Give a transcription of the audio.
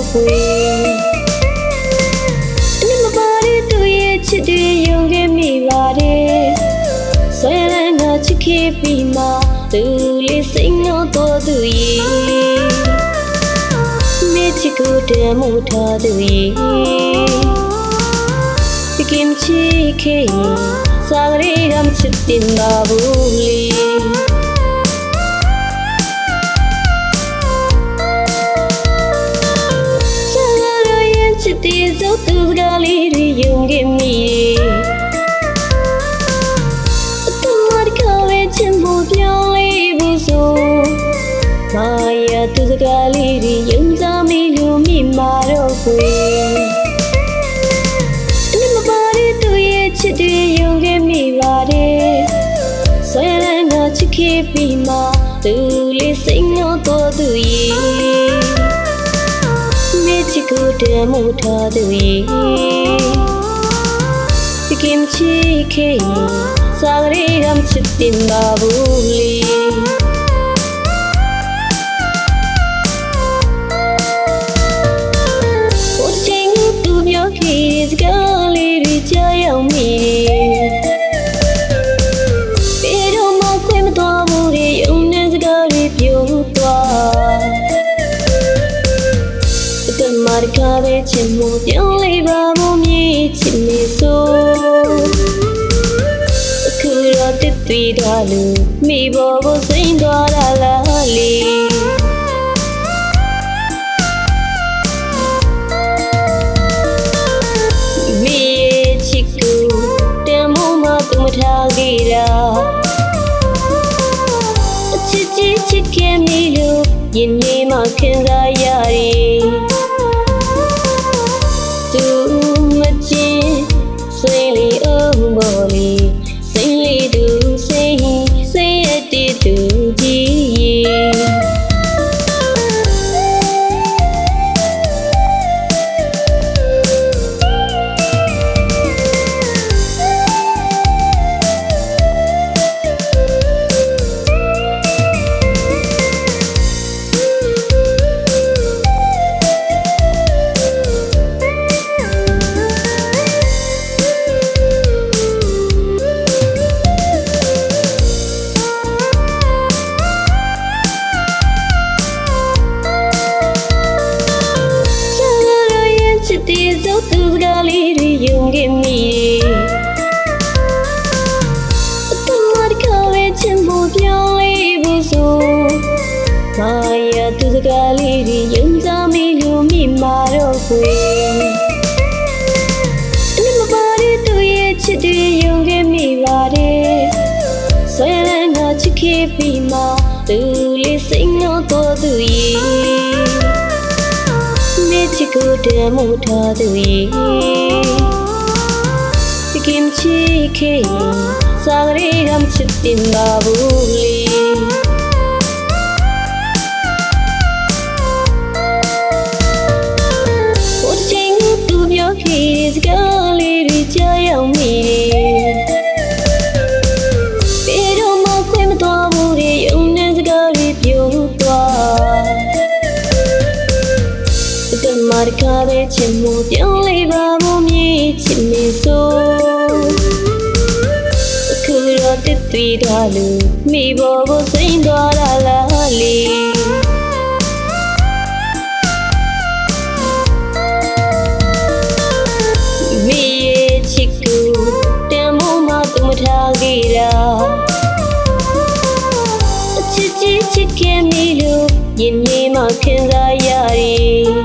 ခွေအနစ်မပါတဲ့သူရဲ့ချစ်တွေယုံခဲ့မိပါတယ်ဆွဲလန်းငါချစ်ခဲ့ပြီးမှသူလေးစိတ်နှောတော်သူရဲ့မေချစ်ကိုတမ်းမှုထားသူရဲ့ဒီကင်ချစ်ခဲ့စားရည်ကမချစ်တင်ပါဘူးလေဒီဇုတ်သူကလေးတွေယုံခဲ့မိအတူမတကလေးချင်ဖို့ပြောင်းလေးဘူးဆိုမာယာသူကလေးတွေယုံစားမိလို့မိမာတော့ခွေအနစ်မပါတဲ့သူရဲ့ချစ်တွေယုံခဲ့မိပါတယ်ဆွဲလန်းငါချစ်ခဲ့ပြီးမှသူလေးစိတ်နှောတော်သူရဲ့ချစ်ကိုတမ်းမှုထားသူရဲ့ဒီကင်ချစ်ခဲ့စားရည်ကမချစ်တင်ပါဘူးလေဟိုချိန်သူပြောခဲ့စကားလေးတွေကြားရောက်မိပေတော့မခွင့်မတော်ဘူးရဲ့ယုံတဲ့စကားတွေပြောသွားမာရကားပဲချင်မှုပြောင်းလဲပါဖို့မြည်ချင်နေဆိုအခုတော့တစ်တွေ့တာလို့မိဘောကိုစိမ့်သွားတာလားလေမိရဲ့ချစ်ကိုတမ်းမို့မှသူမထားခဲ့တာအချစ်ကြီးချစ်ခဲ့မိလို့ရင်ထဲမှာခံစားရတယ်စိတ်လေးအုံးပေါ်လေးစိတ်လေးသူစိတ်ရတဲ့သူကြီးဒီဇုတ်သူကလေးတွေယုံခဲ့မိအတူမတကလေးချင်ဖို့ပြောင်းလဲဘူးဆိုမာယာသူကလေးတွေယုံစားမိလို့မိမာတော့ခွေအနစ်မပါတဲ့သူရဲ့ချစ်တွေယုံခဲ့မိပါတယ်ဆွဲလန်းငါချစ်ခဲ့ပြီးမှသူလေးစိတ်နှောတော်သူရဲ့ချစ်ကိုတမ်းမှုထားသူရဲ့ဒီကင်ချစ်ခဲ့စားရည်ကမချစ်တင်ပါဘူးလေဟိုချိန်သူပြောခဲ့စကားလေးတွေကြားရောက်မိပေတော့မခွင့်မတော်ဘူးရဲ့ယုံတဲ့စကားတွေပြောသွားမာရကားပဲချင်မှုပြောင်းလဲပါဖို့မြည်ချင်နေဆိုအခုတော့တစ်တွေ့တာလို့မိဘောကိုစိမ့်သွားတာလားလေမိရဲ့ချစ်ကိုတမ်းမို့မှသူမထားခဲ့တာအချစ်ကြီးချစ်ခဲ့မိလို့ရင်ထဲမှာခံစားရတယ်